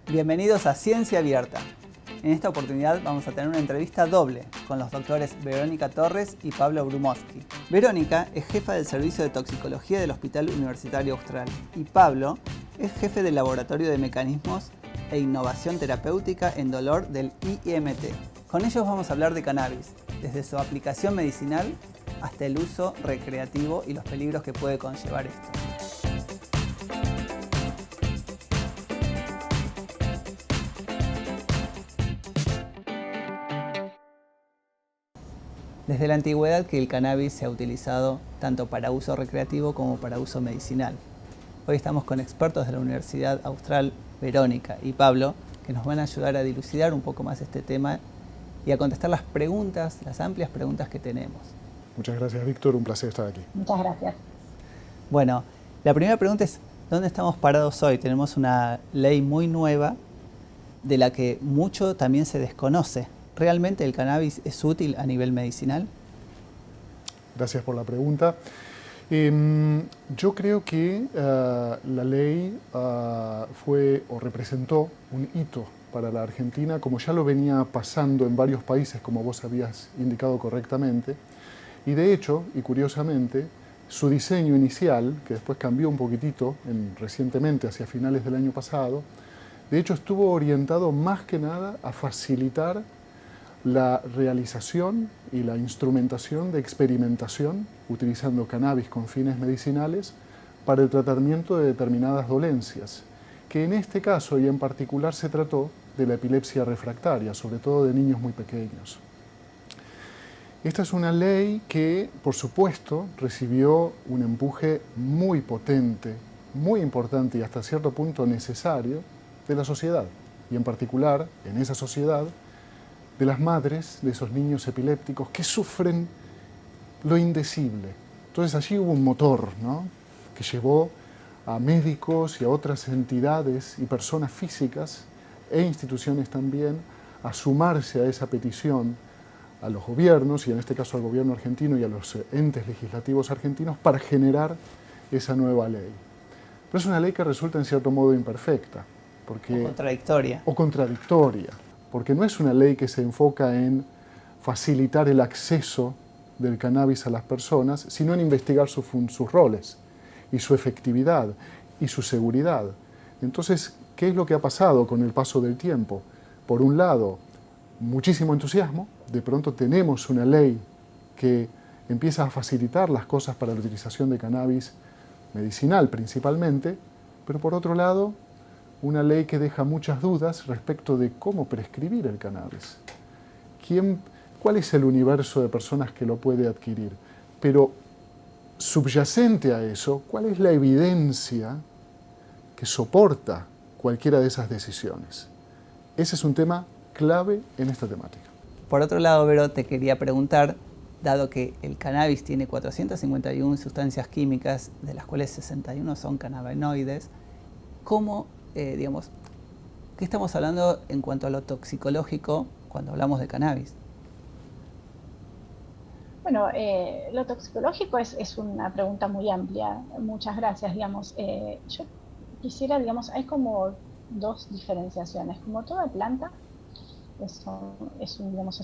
Bienvenidos a Ciencia Abierta. En esta oportunidad vamos a tener una entrevista doble con los doctores Verónica Torres y Pablo Brumowski. Verónica es jefa del Servicio de Toxicología del Hospital Universitario Austral y Pablo es jefe del Laboratorio de Mecanismos e Innovación Terapéutica en Dolor del IMT. Con ellos vamos a hablar de cannabis, desde su aplicación medicinal hasta el uso recreativo y los peligros que puede conllevar esto. Desde la antigüedad que el cannabis se ha utilizado tanto para uso recreativo como para uso medicinal. Hoy estamos con expertos de la Universidad Austral, Verónica y Pablo, que nos van a ayudar a dilucidar un poco más este tema y a contestar las preguntas, las amplias preguntas que tenemos. Muchas gracias, Víctor. Un placer estar aquí. Muchas gracias. Bueno, la primera pregunta es, ¿dónde estamos parados hoy? Tenemos una ley muy nueva de la que mucho también se desconoce. ¿Realmente el cannabis es útil a nivel medicinal? Gracias por la pregunta. Yo creo que la ley fue o representó un hito para la Argentina, como ya lo venía pasando en varios países, como vos habías indicado correctamente. Y de hecho, y curiosamente, su diseño inicial, que después cambió un poquitito recientemente, hacia finales del año pasado, de hecho estuvo orientado más que nada a facilitar la realización y la instrumentación de experimentación utilizando cannabis con fines medicinales para el tratamiento de determinadas dolencias, que en este caso y en particular se trató de la epilepsia refractaria, sobre todo de niños muy pequeños. Esta es una ley que, por supuesto, recibió un empuje muy potente, muy importante y hasta cierto punto necesario de la sociedad, y en particular, en esa sociedad, de las madres de esos niños epilépticos que sufren lo indecible. Entonces allí hubo un motor, ¿no?, que llevó a médicos y a otras entidades y personas físicas e instituciones también a sumarse a esa petición a los gobiernos, y en este caso al gobierno argentino y a los entes legislativos argentinos, para generar esa nueva ley. Pero es una ley que resulta en cierto modo imperfecta. O contradictoria. O contradictoria. Porque no es una ley que se enfoca en facilitar el acceso del cannabis a las personas, sino en investigar sus roles y su efectividad y su seguridad. Entonces, ¿qué es lo que ha pasado con el paso del tiempo? Por un lado, muchísimo entusiasmo, de pronto tenemos una ley que empieza a facilitar las cosas para la utilización de cannabis medicinal principalmente, pero por otro lado, una ley que deja muchas dudas respecto de cómo prescribir el cannabis. ¿Cuál es el universo de personas que lo puede adquirir? Pero subyacente a eso, ¿cuál es la evidencia que soporta cualquiera de esas decisiones? Ese es un tema clave en esta temática. Por otro lado, Vero, te quería preguntar, dado que el cannabis tiene 451 sustancias químicas, de las cuales 61 son cannabinoides, ¿cómo ¿qué estamos hablando en cuanto a lo toxicológico cuando hablamos de cannabis? Bueno, lo toxicológico es una pregunta muy amplia. Muchas gracias. Yo quisiera, hay como dos diferenciaciones. Como toda planta, es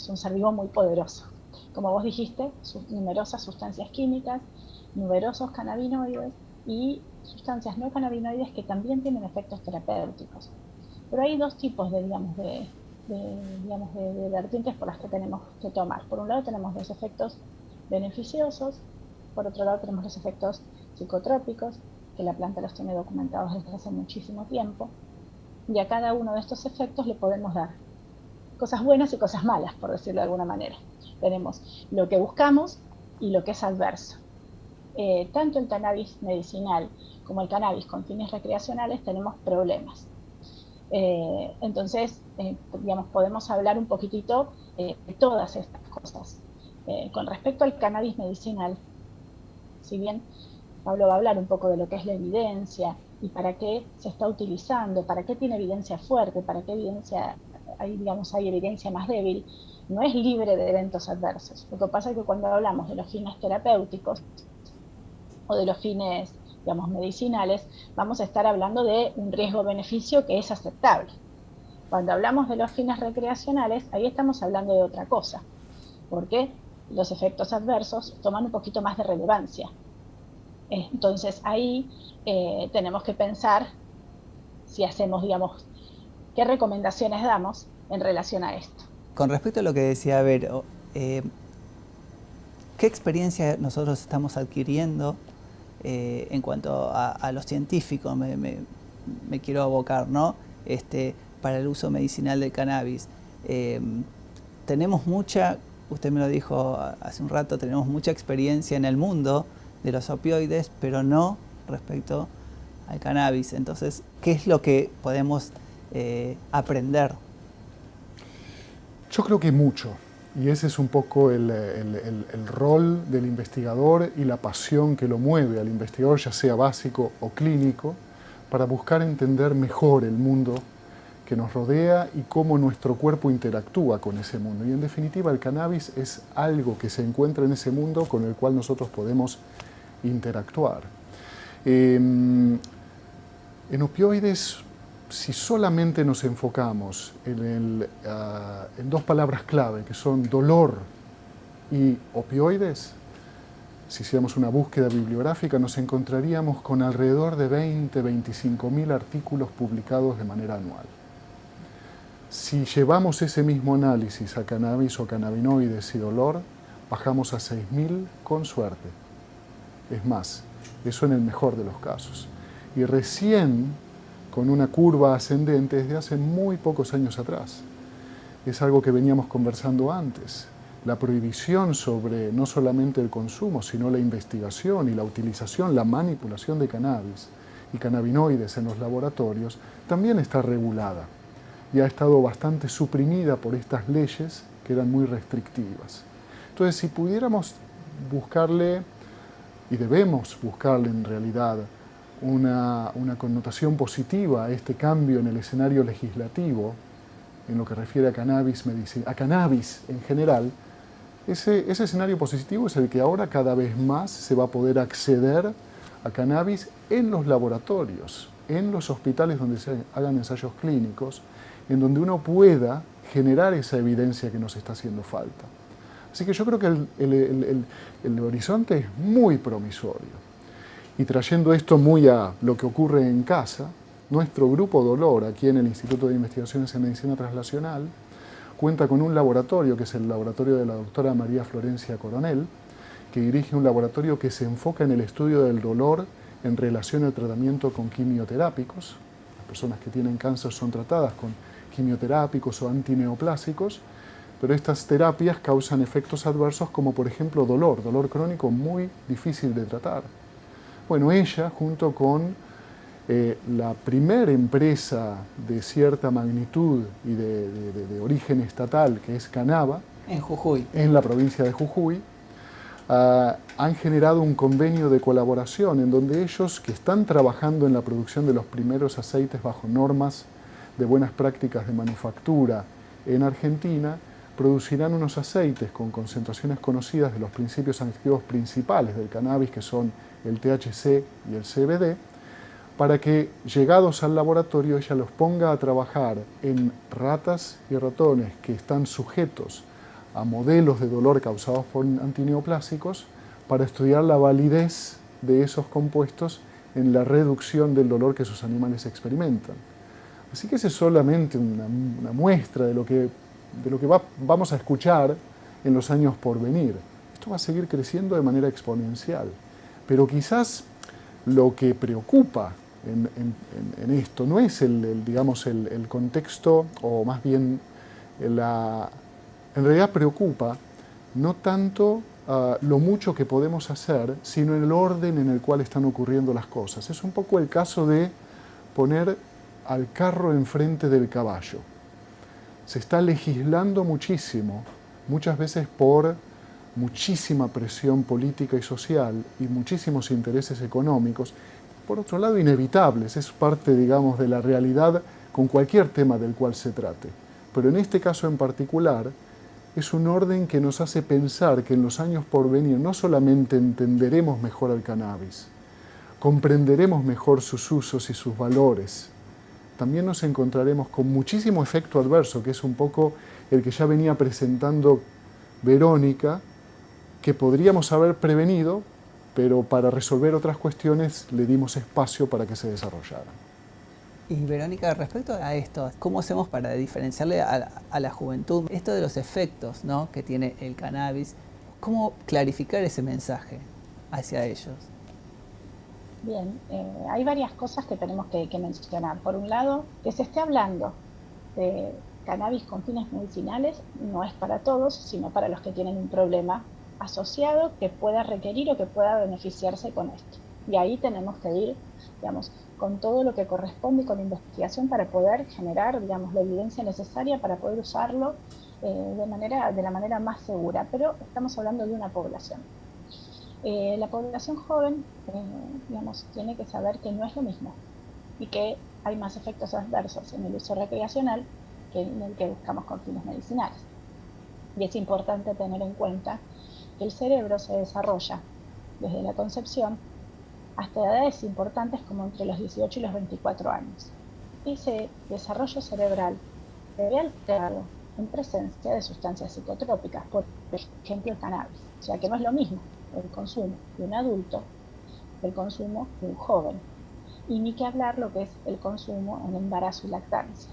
un ser vivo muy poderoso. Como vos dijiste, numerosas sustancias químicas, numerosos cannabinoides y sustancias no cannabinoides que también tienen efectos terapéuticos. Pero hay dos tipos de vertientes por las que tenemos que tomar. Por un lado tenemos los efectos beneficiosos, por otro lado tenemos los efectos psicotrópicos, que la planta los tiene documentados desde hace muchísimo tiempo, y a cada uno de estos efectos le podemos dar cosas buenas y cosas malas, por decirlo de alguna manera. Tenemos lo que buscamos y lo que es adverso. Tanto el cannabis medicinal como el cannabis con fines recreacionales tenemos problemas. Entonces, podemos hablar un poquitito de todas estas cosas. Con respecto al cannabis medicinal, si bien Pablo va a hablar un poco de lo que es la evidencia y para qué se está utilizando, para qué tiene evidencia fuerte, para qué hay evidencia más débil, no es libre de eventos adversos. Lo que pasa es que cuando hablamos de los fines terapéuticos o de los fines medicinales, vamos a estar hablando de un riesgo-beneficio que es aceptable. Cuando hablamos de los fines recreacionales, ahí estamos hablando de otra cosa, porque los efectos adversos toman un poquito más de relevancia. Entonces ahí tenemos que pensar si hacemos, digamos, qué recomendaciones damos en relación a esto. Con respecto a lo que decía Vero, ¿qué experiencia nosotros estamos adquiriendo en cuanto a lo científico? Me quiero abocar, ¿no? Para el uso medicinal del cannabis. Tenemos mucha, usted me lo dijo hace un rato, tenemos mucha experiencia en el mundo de los opioides, pero no respecto al cannabis. Entonces, ¿qué es lo que podemos aprender? Yo creo que mucho, y ese es un poco el rol del investigador y la pasión que lo mueve al investigador, ya sea básico o clínico, para buscar entender mejor el mundo que nos rodea y cómo nuestro cuerpo interactúa con ese mundo. Y en definitiva, el cannabis es algo que se encuentra en ese mundo con el cual nosotros podemos interactuar. En opioides, si solamente nos enfocamos en dos palabras clave, que son dolor y opioides, si hiciéramos una búsqueda bibliográfica, nos encontraríamos con alrededor de 25.000 artículos publicados de manera anual. Si llevamos ese mismo análisis a cannabis o cannabinoides y dolor, bajamos a 6.000 con suerte. Es más, eso en el mejor de los casos. Y recién con una curva ascendente desde hace muy pocos años atrás. Es algo que veníamos conversando antes. La prohibición sobre no solamente el consumo, sino la investigación y la utilización, la manipulación de cannabis y cannabinoides en los laboratorios también está regulada y ha estado bastante suprimida por estas leyes que eran muy restrictivas. Entonces, si pudiéramos buscarle, y debemos buscarle en realidad, una connotación positiva a este cambio en el escenario legislativo, en lo que refiere a cannabis en general, ese escenario positivo es el que ahora cada vez más se va a poder acceder a cannabis en los laboratorios, en los hospitales donde se hagan ensayos clínicos, en donde uno pueda generar esa evidencia que nos está haciendo falta. Así que yo creo que el horizonte es muy promisorio. Y trayendo esto muy a lo que ocurre en casa, nuestro grupo Dolor, aquí en el Instituto de Investigaciones en Medicina Translacional, cuenta con un laboratorio, que es el laboratorio de la doctora María Florencia Coronel, que dirige un laboratorio que se enfoca en el estudio del dolor en relación al tratamiento con quimioterápicos. Las personas que tienen cáncer son tratadas con quimioterápicos o antineoplásicos, pero estas terapias causan efectos adversos como, por ejemplo, dolor crónico muy difícil de tratar. Bueno, ella, junto con la primera empresa de cierta magnitud y de origen estatal, que es Canaba, en Jujuy, en la provincia de Jujuy, han generado un convenio de colaboración en donde ellos, que están trabajando en la producción de los primeros aceites bajo normas de buenas prácticas de manufactura en Argentina, producirán unos aceites con concentraciones conocidas de los principios activos principales del cannabis, que son el THC y el CBD, para que, llegados al laboratorio, ella los ponga a trabajar en ratas y ratones que están sujetos a modelos de dolor causados por antineoplásicos, para estudiar la validez de esos compuestos en la reducción del dolor que esos animales experimentan. Así que esa es solamente una muestra de lo que vamos a escuchar en los años por venir. Esto va a seguir creciendo de manera exponencial. Pero quizás lo que preocupa en esto no es el contexto, o más bien en realidad preocupa no tanto lo mucho que podemos hacer, sino el orden en el cual están ocurriendo las cosas. Es un poco el caso de poner al carro enfrente del caballo. Se está legislando muchísimo, muchas veces por muchísima presión política y social y muchísimos intereses económicos, por otro lado inevitables, es parte, digamos, de la realidad con cualquier tema del cual se trate. Pero en este caso en particular, es un orden que nos hace pensar que en los años por venir no solamente entenderemos mejor al cannabis, comprenderemos mejor sus usos y sus valores, también nos encontraremos con muchísimo efecto adverso, que es un poco el que ya venía presentando Verónica, que podríamos haber prevenido, pero para resolver otras cuestiones le dimos espacio para que se desarrollaran. Y Verónica, respecto a esto, ¿cómo hacemos para diferenciarle a la juventud esto de los efectos, ¿no?, que tiene el cannabis? ¿Cómo clarificar ese mensaje hacia ellos? Bien, hay varias cosas que tenemos que mencionar. Por un lado, que se esté hablando de cannabis con fines medicinales no es para todos, sino para los que tienen un problema asociado que pueda requerir o que pueda beneficiarse con esto. Y ahí tenemos que ir, digamos, con todo lo que corresponde y con investigación para poder generar, digamos, la evidencia necesaria para poder usarlo de la manera más segura. Pero estamos hablando de una población. La población joven, digamos, tiene que saber que no es lo mismo y que hay más efectos adversos en el uso recreacional que en el que buscamos con fines medicinales. Y es importante tener en cuenta que el cerebro se desarrolla desde la concepción hasta edades importantes como entre los 18 y los 24 años. Ese desarrollo cerebral se ve alterado en presencia de sustancias psicotrópicas, por ejemplo el cannabis. O sea que no es lo mismo el consumo de un adulto que el consumo de un joven. Y ni que hablar lo que es el consumo en embarazo y lactancia.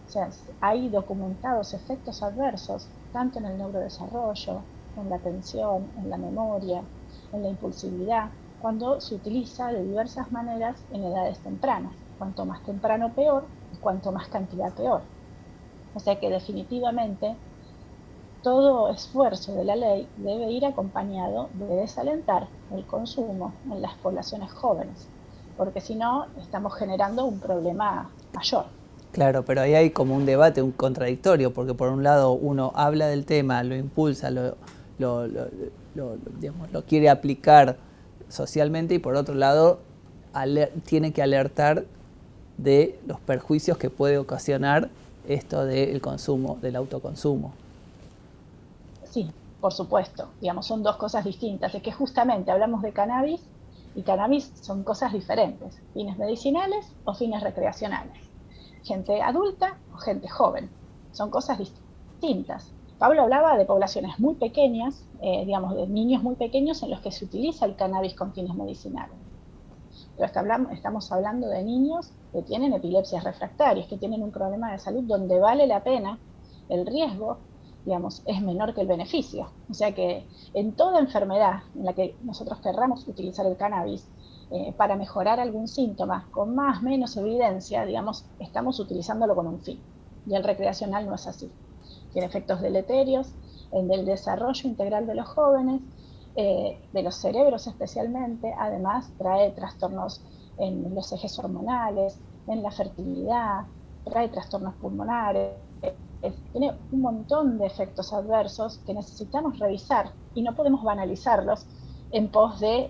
O sea, hay documentados efectos adversos tanto en el neurodesarrollo, en la atención, en la memoria, en la impulsividad, cuando se utiliza de diversas maneras en edades tempranas. Cuanto más temprano peor, y cuanto más cantidad peor. O sea que definitivamente todo esfuerzo de la ley debe ir acompañado de desalentar el consumo en las poblaciones jóvenes, porque si no estamos generando un problema mayor. Claro, pero ahí hay como un debate, un contradictorio, porque por un lado uno habla del tema, lo impulsa, digamos, lo quiere aplicar socialmente, y por otro lado tiene que alertar de los perjuicios que puede ocasionar esto del consumo, del autoconsumo. Sí, por supuesto, digamos, son dos cosas distintas. Es que justamente hablamos de cannabis y cannabis son cosas diferentes, fines medicinales o fines recreacionales. Gente adulta o gente joven, son cosas distintas. Pablo hablaba de poblaciones muy pequeñas, digamos, de niños muy pequeños en los que se utiliza el cannabis con fines medicinales. Pero estamos hablando de niños que tienen epilepsias refractarias, que tienen un problema de salud donde vale la pena, el riesgo, digamos, es menor que el beneficio. O sea que en toda enfermedad en la que nosotros querramos utilizar el cannabis para mejorar algún síntoma, con más o menos evidencia, digamos, estamos utilizándolo con un fin. Y el recreacional no es así. Tiene efectos deleterios en el desarrollo integral de los jóvenes, de los cerebros especialmente. Además trae trastornos en los ejes hormonales, en la fertilidad, trae trastornos pulmonares, tiene un montón de efectos adversos que necesitamos revisar y no podemos banalizarlos en pos de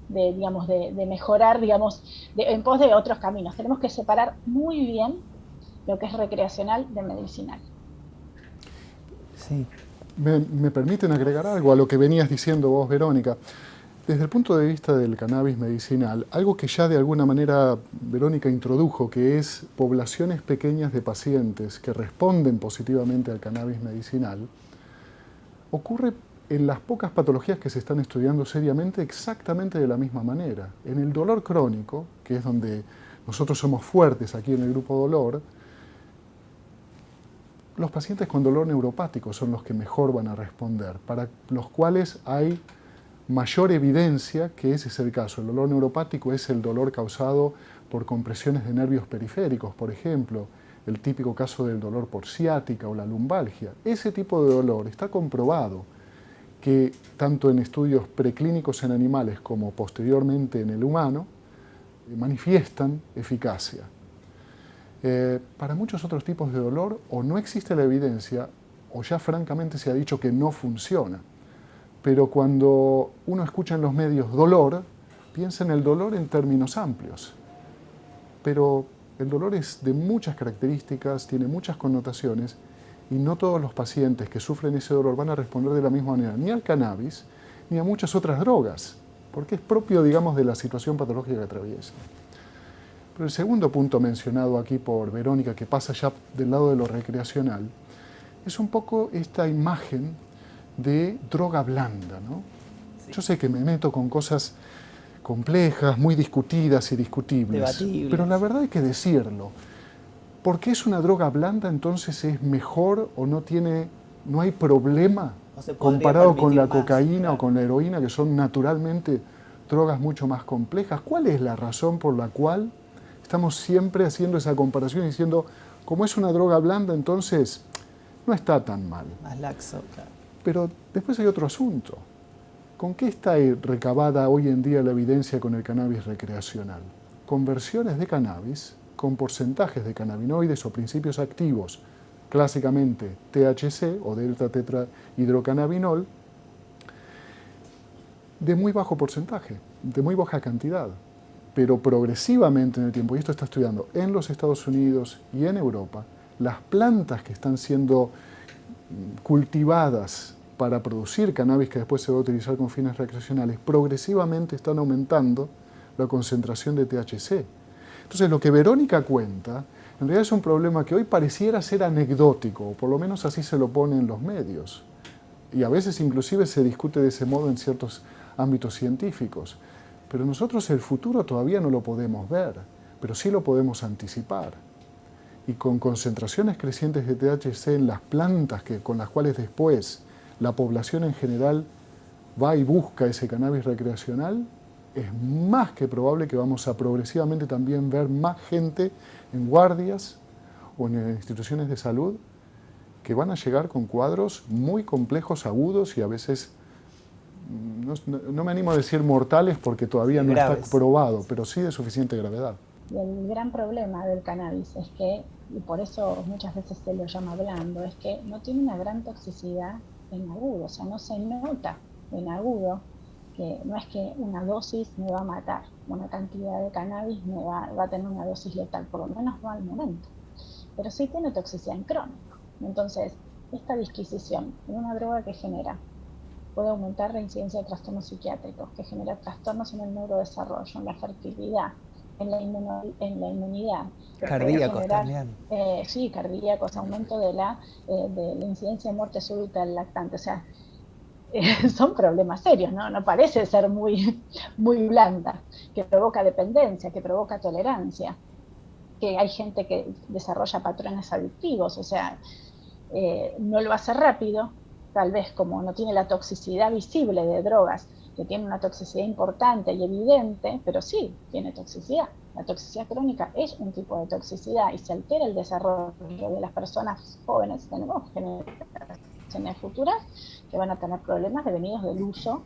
digamos, de mejorar, digamos, en pos de otros caminos. Tenemos que separar muy bien lo que es recreacional de medicinal. Sí. ¿Me permiten agregar algo a lo que venías diciendo vos, Verónica? Desde el punto de vista del cannabis medicinal, algo que ya de alguna manera Verónica introdujo, que es poblaciones pequeñas de pacientes que responden positivamente al cannabis medicinal, ocurre en las pocas patologías que se están estudiando seriamente exactamente de la misma manera. En el dolor crónico, que es donde nosotros somos fuertes aquí en el grupo dolor, los pacientes con dolor neuropático son los que mejor van a responder, para los cuales hay mayor evidencia que ese es el caso. El dolor neuropático es el dolor causado por compresiones de nervios periféricos, por ejemplo, el típico caso del dolor por ciática o la lumbalgia. Ese tipo de dolor está comprobado que tanto en estudios preclínicos en animales como posteriormente en el humano manifiestan eficacia. Para muchos otros tipos de dolor o no existe la evidencia o ya francamente se ha dicho que no funciona. Pero cuando uno escucha en los medios dolor, piensa en el dolor en términos amplios. Pero el dolor es de muchas características, tiene muchas connotaciones y no todos los pacientes que sufren ese dolor van a responder de la misma manera ni al cannabis ni a muchas otras drogas, porque es propio, digamos, de la situación patológica que atraviesan. Pero el segundo punto mencionado aquí por Verónica, que pasa ya del lado de lo recreacional, es un poco esta imagen de droga blanda, ¿no? Sí. Yo sé que me meto con cosas complejas, muy discutidas y discutibles, debatibles, pero la verdad hay que decirlo. ¿Por qué es una droga blanda entonces es mejor o no hay problema comparado con la cocaína, claro, o con la heroína, que son naturalmente drogas mucho más complejas? ¿Cuál es la razón por la cual estamos siempre haciendo esa comparación y diciendo, como es una droga blanda, entonces no está tan mal? Más laxo, claro. Pero después hay otro asunto. ¿Con qué está recabada hoy en día la evidencia con el cannabis recreacional? Con versiones de cannabis, con porcentajes de cannabinoides o principios activos, clásicamente THC o delta-tetrahidrocannabinol, de muy bajo porcentaje, de muy baja cantidad, pero progresivamente en el tiempo, y esto está estudiando en los Estados Unidos y en Europa, las plantas que están siendo cultivadas para producir cannabis que después se va a utilizar con fines recreacionales, progresivamente están aumentando la concentración de THC. Entonces, lo que Verónica cuenta, en realidad es un problema que hoy pareciera ser anecdótico, o por lo menos así se lo pone en los medios. Y a veces inclusive se discute de ese modo en ciertos ámbitos científicos. Pero nosotros el futuro todavía no lo podemos ver, pero sí lo podemos anticipar. Y con concentraciones crecientes de THC en las plantas con las cuales después la población en general va y busca ese cannabis recreacional, es más que probable que vamos a progresivamente también ver más gente en guardias o en instituciones de salud que van a llegar con cuadros muy complejos, agudos y a veces, no me animo a decir mortales porque todavía no está probado, pero sí de suficiente gravedad. Y el gran problema del cannabis es que, y por eso muchas veces se lo llama blando, es que no tiene una gran toxicidad en agudo, o sea, no se nota en agudo, que no es que una dosis me va a matar, una cantidad de cannabis va a tener una dosis letal, por lo menos no al momento, pero sí tiene toxicidad en crónico. Entonces, esta disquisición en una droga que puede aumentar la incidencia de trastornos psiquiátricos, que genera trastornos en el neurodesarrollo, en la fertilidad, en la inmunidad. Cardíacos también. Sí, cardíacos, aumento de la incidencia de muerte súbita del lactante. O sea, son problemas serios, ¿no? No parece ser muy, muy blanda, que provoca dependencia, que provoca tolerancia, que hay gente que desarrolla patrones adictivos, o sea, no lo hace rápido, tal vez como no tiene la toxicidad visible de drogas, que tiene una toxicidad importante y evidente, pero sí tiene toxicidad. La toxicidad crónica es un tipo de toxicidad y se altera el desarrollo de las personas jóvenes. Tenemos generaciones futuras que van a tener problemas devenidos del uso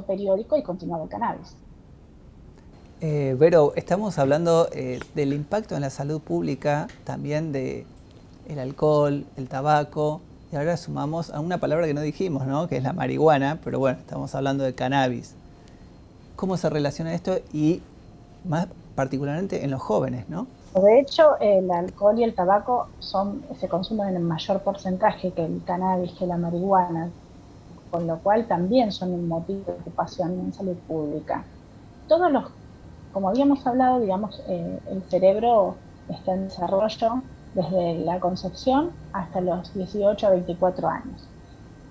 periódico y continuado de cannabis. Vero, estamos hablando del impacto en la salud pública, también de el alcohol, el tabaco, y ahora sumamos a una palabra que no dijimos, ¿no? Que es la marihuana, pero bueno, estamos hablando de cannabis. ¿Cómo se relaciona esto y más particularmente en los jóvenes, ¿no? De hecho, el alcohol y el tabaco se consumen en mayor porcentaje que el cannabis, que la marihuana, con lo cual también son un motivo de preocupación en salud pública. Como habíamos hablado, digamos, el cerebro está en desarrollo desde la concepción hasta los 18 a 24 años.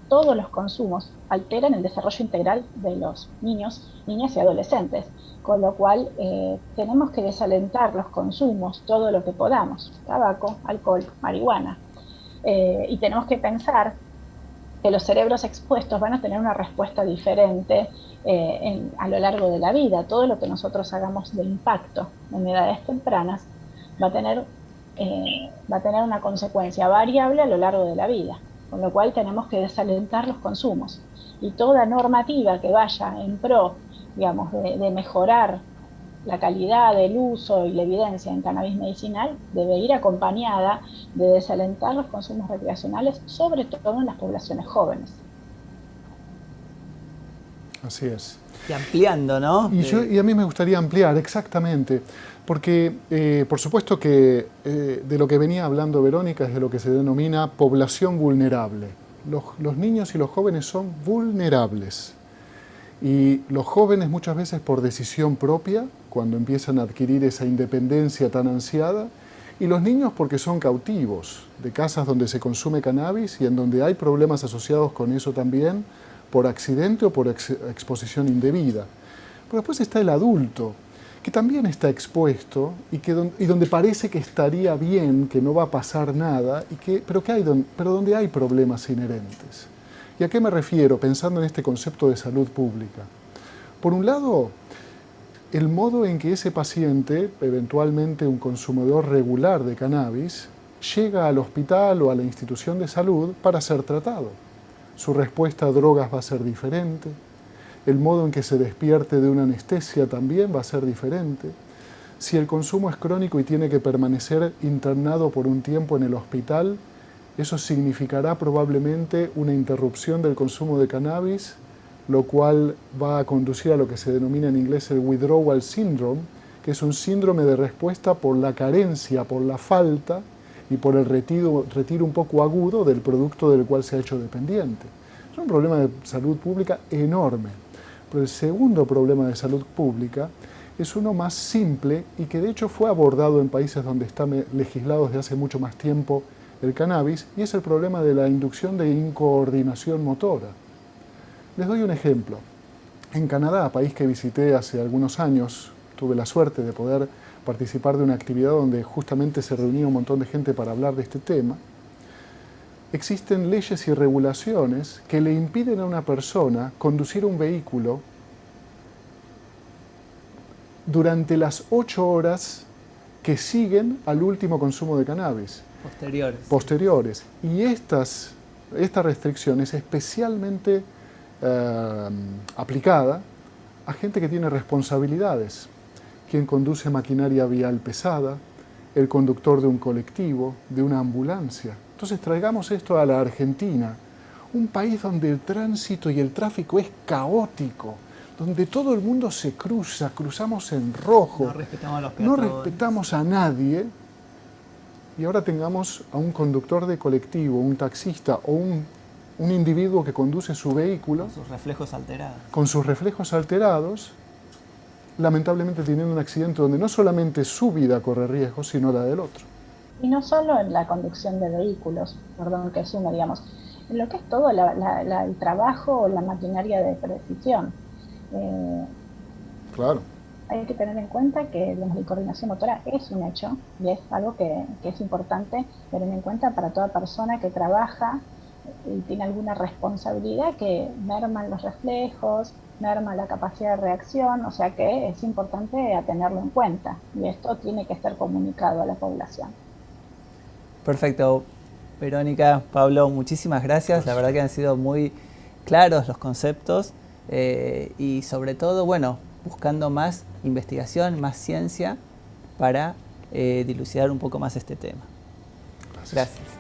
Todos los consumos alteran el desarrollo integral de los niños, niñas y adolescentes, con lo cual tenemos que desalentar los consumos todo lo que podamos, tabaco, alcohol, marihuana, y tenemos que pensar que los cerebros expuestos van a tener una respuesta diferente a lo largo de la vida. Todo lo que nosotros hagamos de impacto en edades tempranas va a tener una consecuencia variable a lo largo de la vida, con lo cual tenemos que desalentar los consumos. Y toda normativa que vaya en pro, digamos, de mejorar la calidad del uso y la evidencia en cannabis medicinal debe ir acompañada de desalentar los consumos recreacionales, sobre todo en las poblaciones jóvenes. Así es. Y ampliando, ¿no? Y a mí me gustaría ampliar, exactamente, porque por supuesto que de lo que venía hablando Verónica es de lo que se denomina población vulnerable. Los niños y los jóvenes son vulnerables. Y los jóvenes muchas veces por decisión propia cuando empiezan a adquirir esa independencia tan ansiada, y los niños porque son cautivos de casas donde se consume cannabis y en donde hay problemas asociados con eso también, por accidente o por exposición indebida. Pero después está el adulto, que también está expuesto y donde parece que estaría bien, que no va a pasar nada, pero donde hay problemas inherentes. ¿Y a qué me refiero pensando en este concepto de salud pública? Por un lado, el modo en que ese paciente, eventualmente un consumidor regular de cannabis, llega al hospital o a la institución de salud para ser tratado. Su respuesta a drogas va a ser diferente, el modo en que se despierte de una anestesia también va a ser diferente. Si el consumo es crónico y tiene que permanecer internado por un tiempo en el hospital, eso significará probablemente una interrupción del consumo de cannabis, lo cual va a conducir a lo que se denomina en inglés el withdrawal syndrome, que es un síndrome de respuesta por la carencia, por la falta y por el retiro un poco agudo del producto del cual se ha hecho dependiente. Es un problema de salud pública enorme. Pero el segundo problema de salud pública es uno más simple y que de hecho fue abordado en países donde está legislado desde hace mucho más tiempo el cannabis, y es el problema de la inducción de incoordinación motora. Les doy un ejemplo. En Canadá, país que visité hace algunos años, tuve la suerte de poder participar de una actividad donde justamente se reunía un montón de gente para hablar de este tema. Existen leyes y regulaciones que le impiden a una persona conducir un vehículo durante las 8 horas que siguen al último consumo de cannabis. Posteriores. Y esta restricción es especialmente aplicada a gente que tiene responsabilidades. Quien conduce maquinaria vial pesada, el conductor de un colectivo, de una ambulancia. Entonces traigamos esto a la Argentina, un país donde el tránsito y el tráfico es caótico, donde todo el mundo se cruza, cruzamos en rojo, no respetamos a los peatones, no respetamos a nadie, y ahora tengamos a un conductor de colectivo, un taxista o un individuo que conduce su vehículo con sus reflejos alterados. Con sus reflejos alterados, lamentablemente teniendo un accidente donde no solamente su vida corre riesgo, sino la del otro. Y no solo en la conducción de vehículos, perdón que sume, digamos, en lo que es todo el trabajo o la maquinaria de precisión. Claro. Hay que tener en cuenta que la coordinación motora es un hecho y es algo que es importante tener en cuenta para toda persona que trabaja y tiene alguna responsabilidad que merman los reflejos, merma la capacidad de reacción, o sea que es importante tenerlo en cuenta y esto tiene que estar comunicado a la población. Perfecto. Verónica, Pablo, muchísimas gracias. La verdad que han sido muy claros los conceptos y sobre todo, bueno, buscando más investigación, más ciencia para dilucidar un poco más este tema. Gracias. Gracias.